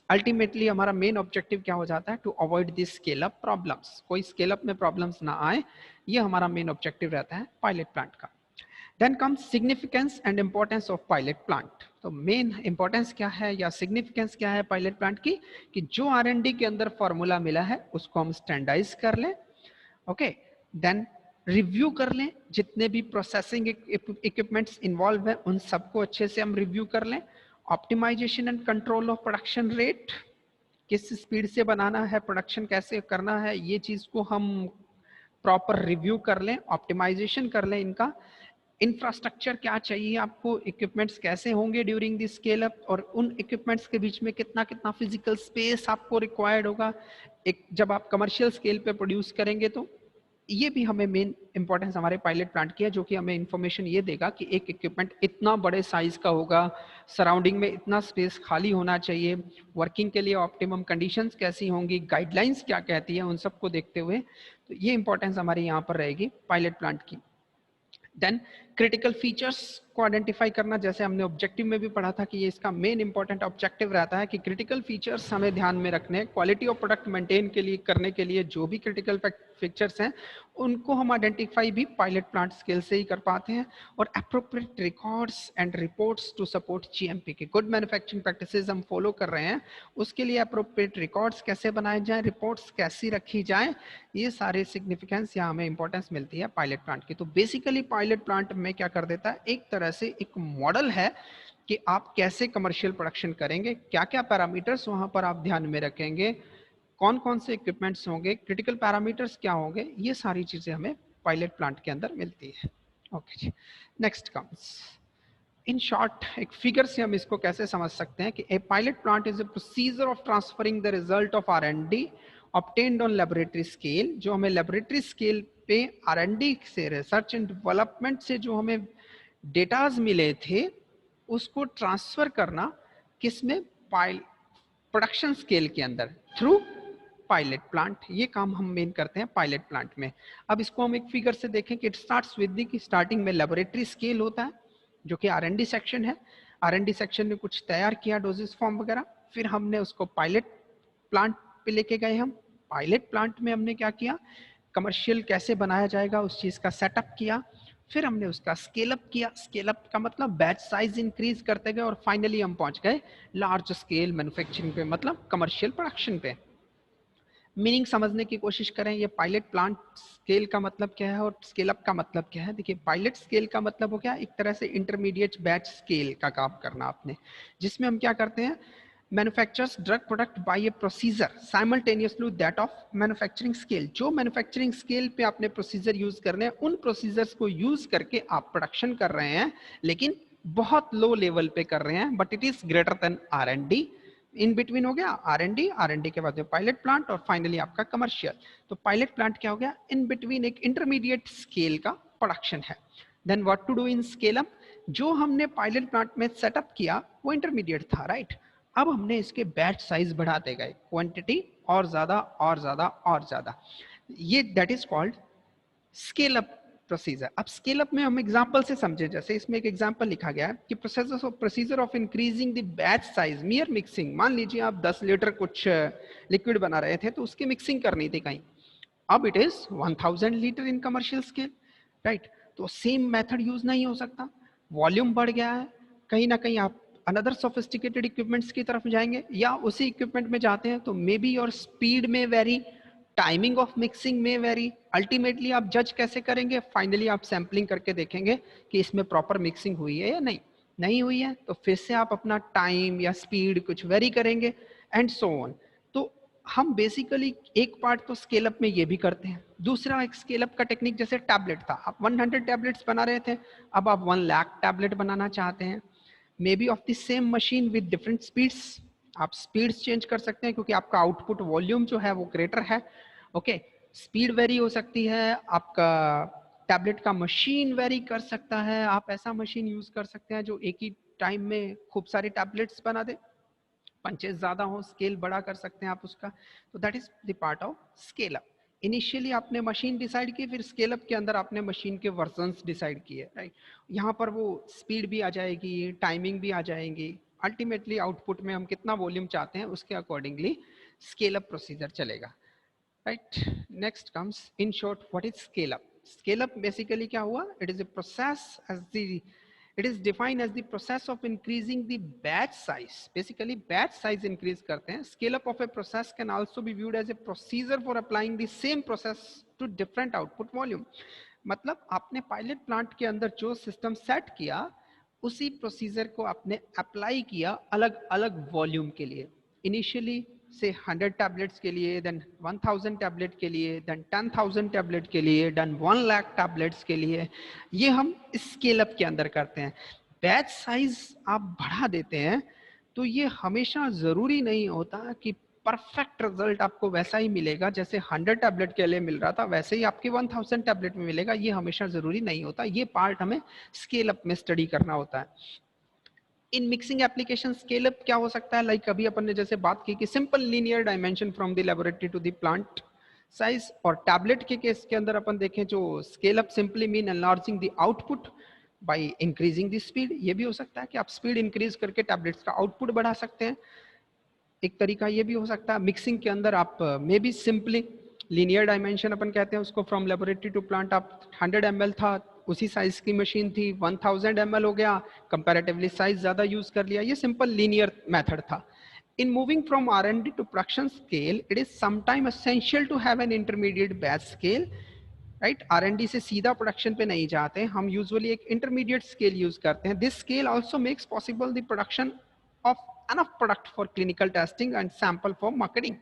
अल्टीमेटली हमारा मेन ऑब्जेक्टिव क्या हो जाता है? To avoid this scale up problems, कोई स्केल अप में प्रॉब्लम्स ना आए, ये हमारा मेन ऑब्जेक्टिव रहता है पायलट प्लांट का। Then comes significance and importance of pilot plant. तो मेन इंपॉर्टेंस क्या है या सिग्निफिकेंस क्या है पायलट प्लांट की? कि जो R&D के अंदर फॉर्मूला मिला है उसको हम स्टैंडर्डाइज कर लें, ओके, देन रिव्यू कर लें, जितने भी प्रोसेसिंग इक्विपमेंट्स इन्वॉल्व है उन सबको अच्छे से हम रिव्यू कर लें। Optimization and control of production rate, किस स्पीड से बनाना है, प्रोडक्शन कैसे करना है, ये चीज को हम प्रॉपर रिव्यू कर लें, ऑप्टिमाइजेशन कर लें इनका। इंफ्रास्ट्रक्चर क्या चाहिए आपको, इक्विपमेंट्स कैसे होंगे ड्यूरिंग द स्केल अप, और उन इक्विपमेंट्स के बीच में कितना कितना फिजिकल स्पेस आपको रिक्वायर्ड होगा एक जब आप कमर्शियल स्केल पे प्रोड्यूस करेंगे। तो ये भी हमें मेन इंपॉर्टेंस हमारे पायलट प्लांट की है, जो कि हमें इंफॉर्मेशन ये देगा कि एक इक्विपमेंट इतना बड़े साइज का होगा, सराउंडिंग में इतना स्पेस खाली होना चाहिए, वर्किंग के लिए ऑप्टिमम कंडीशंस कैसी होंगी, गाइडलाइंस क्या कहती है, उन सबको देखते हुए तो ये इंपॉर्टेंस हमारी यहाँ पर रहेगी पायलट प्लांट की। देन क्रिटिकल फीचर्स को आइडेंटिफाई करना, जैसे हमने ऑब्जेक्टिव में भी पढ़ा था कि ये इसका मेन इंपॉर्टेंट ऑब्जेक्टिव रहता है कि क्रिटिकल फीचर्स हमें ध्यान में रखने, क्वालिटी ऑफ प्रोडक्ट मेंटेन के लिए करने के लिए जो भी क्रिटिकल फीचर्स हैं उनको हम आइडेंटिफाई भी पायलट प्लांट स्केल से ही कर पाते हैं। और appropriate records and reports to support GMP के गुड मैन्युफैक्चरिंग प्रैक्टिसेस हम फॉलो कर रहे हैं, उसके लिए अप्रोप्रिएट रिकॉर्ड्स कैसे बनाए जाएं, रिपोर्ट्स कैसी रखी जाएं, ये सारे सिग्निफिकेंस यहाँ हमें इंपॉर्टेंस मिलती है पायलट प्लांट की। तो बेसिकली पायलट प्लांट में क्या कर देता है, एक तरह से एक मॉडल है कि आप कैसे कमर्शियल प्रोडक्शन करेंगे, क्या क्या पैरामीटर्स वहां पर आप ध्यान में रखेंगे, कौन कौन से इक्विपमेंट्स होंगे, क्रिटिकल पैरामीटर्स क्या होंगे, ये सारी चीजें हमें पायलट प्लांट के अंदर मिलती है। ओके जी, नेक्स्ट कम्स इन शॉर्ट, एक फिगर से हम इसको कैसे समझ सकते हैं कि a pilot plant is a procedure of transferring the result of R&D obtained on laboratory scale, जो हमें लेबोरेटरी स्केल पे R&D से, रिसर्च एंड डेवलपमेंट से जो हमें डेटाज मिले थे उसको ट्रांसफर करना किसमें, प्रोडक्शन स्केल के अंदर थ्रू पायलट प्लांट। ये काम हम मेन करते हैं पायलट प्लांट में। अब इसको हम एक फिगर से देखें कि it starts with the, starting में लेबोरेटरी स्केल होता है जो कि R&D सेक्शन है, R&D सेक्शन ने कुछ तैयार किया डोजेस फॉर्म वगैरह, फिर हमने उसको पायलट प्लांट पे लेके गए। हम पायलट प्लांट में हमने क्या किया, कमर्शियल कैसे बनाया जाएगा उस चीज का सेटअप किया, फिर हमने उसका स्केल अप किया। स्केल अप का मतलब बैच साइज इंक्रीज करते गए और फाइनली हम पहुंच गए लार्ज स्केल मैन्युफैक्चरिंग पे, मतलब कमर्शियल प्रोडक्शन पे। मीनिंग समझने की कोशिश करें, ये पायलट प्लांट स्केल का मतलब क्या है और स्केल अप का मतलब क्या है। देखिए पायलट स्केल का मतलब हो गया एक तरह से इंटरमीडिएट बैच स्केल का काम करना आपने, जिसमें हम क्या करते हैं, manufacturers drug product by a procedure simultaneously that of manufacturing scale. जो मैन्युफैक्चरिंग स्केल पे आपने प्रोसीजर यूज करने हैं, उन प्रोसीजर्स को यूज करके आप प्रोडक्शन कर रहे हैं, लेकिन बहुत लो लेवल पे कर रहे हैं, but it is greater than R&D। In between हो गया R&D, R&D के बाद में पायलट प्लांट और फाइनली आपका कमर्शियल। तो पायलट प्लांट क्या हो गया, इन बिटवीन एक इंटरमीडिएट स्केल का प्रोडक्शन है। Then what to do in scale up, जो हमने पायलट प्लांट में सेटअप किया वो इंटरमीडिएट था, राइट। अब हमने इसके बैच साइज बढ़ाते गए, क्वांटिटी और ज्यादा और ज्यादा और ज्यादा, ये that is called scale up procedure. अब स्केल अप में हम एग्जांपल से समझे, जैसे इसमें एक एग्जांपल लिखा गया है कि procedure of increasing the batch size मियर mixing. मान लीजिए आप 10 लीटर कुछ लिक्विड बना रहे थे तो उसकी मिक्सिंग करनी थी कहीं, अब it is 1000 litre in commercial scale, right. तो सेम मेथड यूज नहीं हो सकता, वॉल्यूम बढ़ गया है, कहीं ना कहीं आप अनदर सोफिस्टिकेटेड इक्विपमेंट्स की तरफ जाएंगे, या उसी इक्विपमेंट में जाते हैं तो मे बी योर स्पीड में वेरी, टाइमिंग ऑफ मिक्सिंग में वेरी। अल्टीमेटली आप जज कैसे करेंगे, फाइनली आप सैंपलिंग करके देखेंगे कि इसमें प्रॉपर मिक्सिंग हुई है या नहीं, नहीं हुई है तो फिर से आप अपना टाइम या स्पीड कुछ वेरी करेंगे एंड सो ऑन। तो हम बेसिकली एक पार्ट तो स्केल अप में ये भी करते हैं। दूसरा एक स्केल अप का टेक्निक, जैसे टैबलेट था, आप 100 टैबलेट्स बना रहे थे, अब आप 1 लाख टैबलेट बनाना चाहते हैं, may be of the same machine with different speeds. आप स्पीड्स चेंज कर सकते हैं क्योंकि आपका आउटपुट वॉल्यूम जो है वो ग्रेटर है, ओके। स्पीड वेरी हो सकती है, आपका टैबलेट का मशीन वेरी कर सकता है, आप ऐसा मशीन यूज कर सकते हैं जो एक ही टाइम में खूब सारे टैबलेट्स बना दे, पंचेस ज्यादा हो, स्केल बड़ा कर सकते हैं आप उसका। तो that is the part of scale up. Initially आपने मशीन डिसाइड की, फिर स्केल अप के अंदर आपने मशीन के वर्जन्स डिसाइड किए, राइट। यहाँ पर वो स्पीड भी आ जाएगी, टाइमिंग भी आ जाएंगी, अल्टीमेटली आउटपुट में हम कितना वॉल्यूम चाहते हैं उसके अकॉर्डिंगली स्केल अप प्रोसीजर चलेगा, right. Next comes in short what is scale up. Scale up basically क्या हुआ, it is a process as the, it is defined as the process of increasing the batch size. Basically batch size increase करते हैं। Scale up of a process can also be viewed as a procedure for applying the same process to different output volume. मतलब आपने pilot plant के अंदर जो system set किया, उसी procedure को आपने अप्लाई किया अलग अलग वॉल्यूम के लिए। इनिशियली से 100 टैबलेट्स के लिए, देन 1000 टैबलेट के लिए, देन 10,000 टैबलेट के लिए, देन 1 लाख टैबलेट्स के लिए। ये हम स्केल अप के अंदर करते हैं। बैच साइज आप बढ़ा देते हैं तो ये हमेशा जरूरी नहीं होता कि परफेक्ट रिजल्ट आपको वैसा ही मिलेगा, जैसे 100 टैबलेट के लिए मिल रहा था वैसे ही आपके 1000 टैबलेट में मिलेगा, ये हमेशा जरूरी नहीं होता। ये पार्ट हमें स्केल अप में स्टडी करना होता है। इन मिक्सिंग एप्लीकेशन स्केल अप क्या हो सकता है, लाइक अभी अपन ने जैसे बात की कि simple linear dimension from the laboratory to the plant size, और टैबलेट के केस के अंदर अपन देखें जो scale up simply mean enlarging the output by increasing the speed. ये भी हो सकता है कि आप स्पीड इंक्रीज करके टैबलेट्स का आउटपुट बढ़ा सकते हैं। एक तरीका ये भी हो सकता है मिक्सिंग के अंदर आप may be simply linear dimension अपन कहते हैं उसको, फ्रॉम लेबोरेटरी टू प्लांट आप 100 ml था, उसी साइज की मशीन थी, 1000 ml हो गया, कंपैरेटिवली साइज ज्यादा यूज कर लिया, ये सिंपल लीनियर मेथड था। In moving from R&D to production scale, it is sometimes essential to have an intermediate batch scale, right. R&D से सीधा प्रोडक्शन पे नहीं जाते, हम यूजुअली एक इंटरमीडिएट स्केल यूज करते हैं। This scale also makes possible the production of enough product for clinical testing and sample for marketing.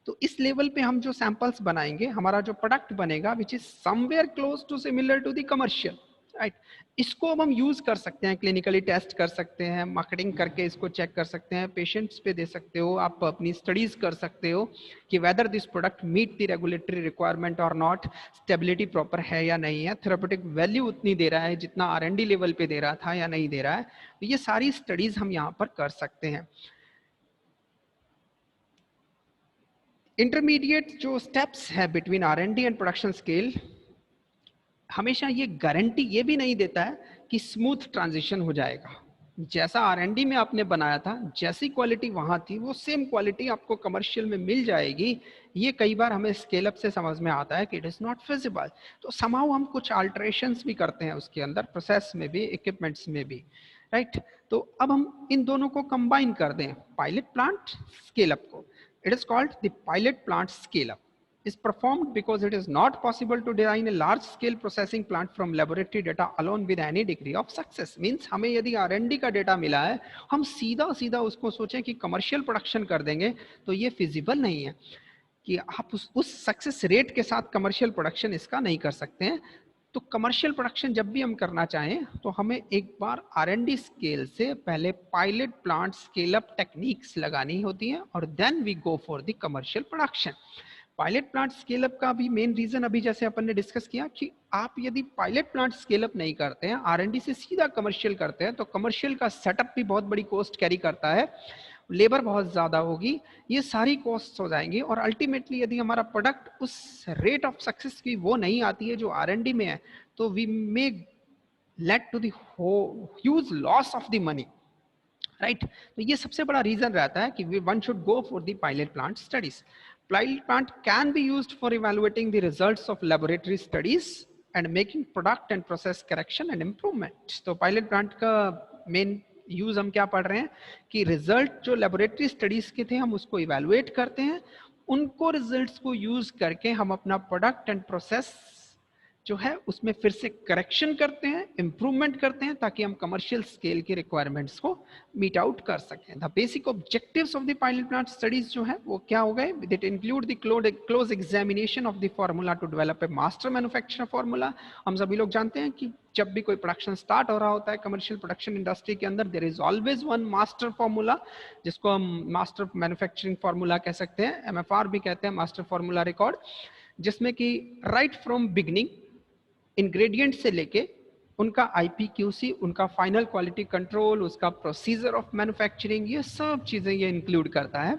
तो इस लेवल पे हम जो सैंपल्स बनाएंगे, हमारा जो प्रोडक्ट बनेगा which is somewhere close to similar to the commercial, right. इसको अब हम यूज कर सकते हैं, क्लिनिकली टेस्ट कर सकते हैं, मार्केटिंग करके इसको चेक कर सकते हैं, पेशेंट्स पे दे सकते हो, आप अपनी स्टडीज कर सकते हो कि whether this product meet the regulatory requirement और नॉट, स्टेबिलिटी प्रॉपर है या नहीं है, थेरेपेटिक वैल्यू उतनी दे रहा है जितना R&D लेवल पे दे रहा था या नहीं दे रहा है। तो ये सारी स्टडीज हम यहाँ पर कर सकते हैं। इंटरमीडिएट जो स्टेप्स है between R&D and production scale हमेशा ये गारंटी ये भी नहीं देता है कि स्मूथ ट्रांजिशन हो जाएगा, जैसा R&D में आपने बनाया था, जैसी क्वालिटी वहां थी, वो सेम क्वालिटी आपको कमर्शियल में मिल जाएगी। ये कई बार हमें स्केल अप से समझ में आता है कि इट इज नॉट फिजिबल, तो समाउ हम कुछ अल्टरेशंस भी करते हैं उसके अंदर, प्रोसेस में भी, इक्विपमेंट्स में भी, राइट। तो अब हम इन दोनों को कंबाइन कर दें, पायलट प्लांट स्केल अप को। It is called the pilot plant scale up is performed because it is not possible to design a large scale processing plant from laboratory data alone with any degree of success. Means हमें यदि R&D का data मिला है, हम सीधा सीधा उसको सोचें कि कमर्शियल प्रोडक्शन कर देंगे, तो ये फिजिबल नहीं है कि आप उस सक्सेस रेट के साथ कमर्शियल प्रोडक्शन इसका नहीं कर सकते हैं। तो कमर्शियल प्रोडक्शन जब भी हम करना चाहें, तो हमें एक बार R&D स्केल से पहले pilot plant scale up techniques लगानी होती हैं, और then we go for the commercial production. Pilot plant scale up का भी मेन रीजन अभी जैसे अपन ने डिस्कस किया कि आप यदि पायलट प्लांट स्केल अप नहीं करते हैं, R&D से सीधा कमर्शियल करते हैं, तो कमर्शियल का सेटअप भी बहुत बड़ी कॉस्ट कैरी करता है, लेबर बहुत ज्यादा होगी, ये सारी कॉस्ट हो जाएंगी, और अल्टीमेटली यदि हमारा प्रोडक्ट उस रेट ऑफ सक्सेस की वो नहीं आती है जो R&D में है, तो we may led to the huge loss of the money, right. तो ये सबसे बड़ा रीजन रहता है कि one should go for the pilot plant studies. Pilot plant can be used for evaluating the results of laboratory studies and making product and process correction and improvement. तो pilot plant का main use हम क्या पढ़ रहे हैं कि result जो laboratory studies के थे हम उसको इवेलुएट करते हैं, उनको रिजल्ट्स को यूज करके हम अपना प्रोडक्ट एंड प्रोसेस जो है उसमें फिर से करेक्शन करते हैं, इंप्रूवमेंट करते हैं, ताकि हम कमर्शियल स्केल के रिक्वायरमेंट्स को मीट आउट कर सकें। The basic objectives of the pilot plant studies जो है वो क्या हो गए, that include the close examination of the formula to develop a master manufacturer formula. हम सभी लोग जानते हैं कि जब भी कोई प्रोडक्शन स्टार्ट हो रहा होता है कमर्शियल प्रोडक्शन इंडस्ट्री के अंदर, there is always one master formula, जिसको हम मास्टर मैन्युफैक्चरिंग फार्मूला कह सकते हैं, MFR भी कहते हैं, मास्टर फार्मूला रिकॉर्ड, जिसमें कि राइट फ्रॉम बिगनिंग इंग्रेडिएंट से लेके उनका IPQC, उनका फाइनल क्वालिटी कंट्रोल, उसका प्रोसीजर ऑफ मैन्युफैक्चरिंग, ये सब चीजें ये इंक्लूड करता है।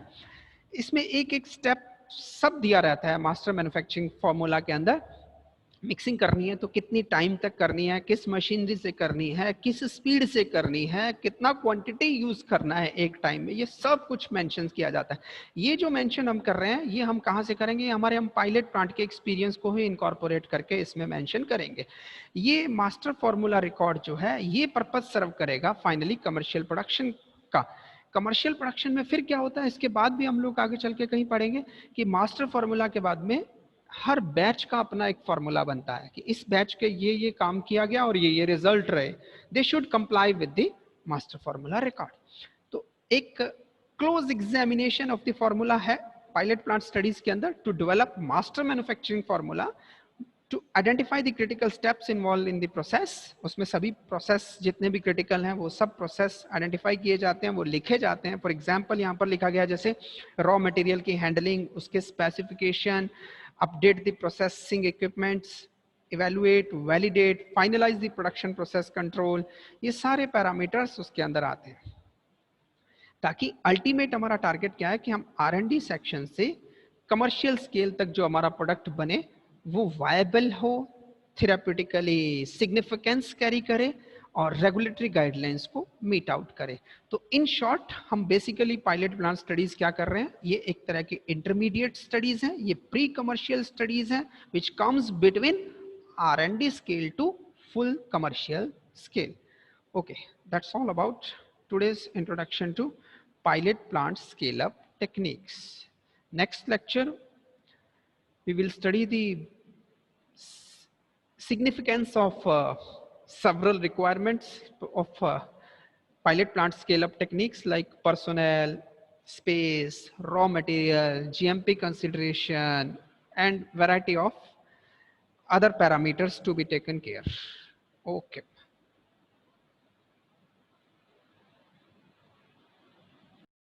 इसमें एक एक स्टेप सब दिया रहता है मास्टर मैन्युफैक्चरिंग फार्मूला के अंदर। मिक्सिंग करनी है तो कितनी टाइम तक करनी है, किस मशीनरी से करनी है, किस स्पीड से करनी है, कितना क्वांटिटी यूज करना है एक टाइम में, ये सब कुछ मेंशन किया जाता है। ये जो मेंशन हम कर रहे हैं ये हम कहाँ से करेंगे, हमारे हम पायलट प्लांट के एक्सपीरियंस को ही इनकॉर्पोरेट करके इसमें मेंशन करेंगे। ये मास्टर फॉर्मूला रिकॉर्ड जो है ये पर्पज सर्व करेगा फाइनली कमर्शियल प्रोडक्शन का। कमर्शियल प्रोडक्शन में फिर क्या होता है, इसके बाद भी हम लोग आगे चल के कहीं पढ़ेंगे कि मास्टर फॉर्मूला के बाद में हर बैच का अपना एक फॉर्मूला बनता है कि इस बैच के ये काम किया गया और ये रिजल्ट रहे, they should comply with the master formula record. तो एक close examination of the formula है पायलट प्लांट स्टडीज के अंदर to develop master manufacturing formula, to identify the critical steps involve in the process. उसमें सभी process जितने भी critical हैं वो सब प्रोसेस आइडेंटिफाई किए जाते हैं, वो लिखे जाते हैं। फॉर एग्जांपल यहाँ पर लिखा गया जैसे रॉ मटेरियल की हैंडलिंग, उसके specification, update the processing equipments, evaluate, validate, finalize the production process control, ये सारे पैरामीटर्स उसके अंदर आते हैं, ताकि अल्टीमेट हमारा टारगेट क्या है कि हम R&D सेक्शन से कमर्शियल स्केल तक जो हमारा प्रोडक्ट बने वो वायबल हो, थेराप्यूटिकली सिग्निफिकेंस कैरी करे और रेगुलेटरी गाइडलाइंस को मीट आउट करे। तो इन शॉर्ट हम बेसिकली पायलट प्लांट स्टडीज क्या कर रहे हैं, ये एक तरह की इंटरमीडिएट स्टडीज हैं, ये प्री कमर्शियल स्टडीज हैं which comes between R&D scale to full commercial scale. Okay, that's all about today's introduction to pilot plant scale up techniques. Next lecture we will study the significance of several requirements of pilot plant scale up techniques like personnel, space, raw material, GMP consideration, and variety of other parameters to be taken care. Okay.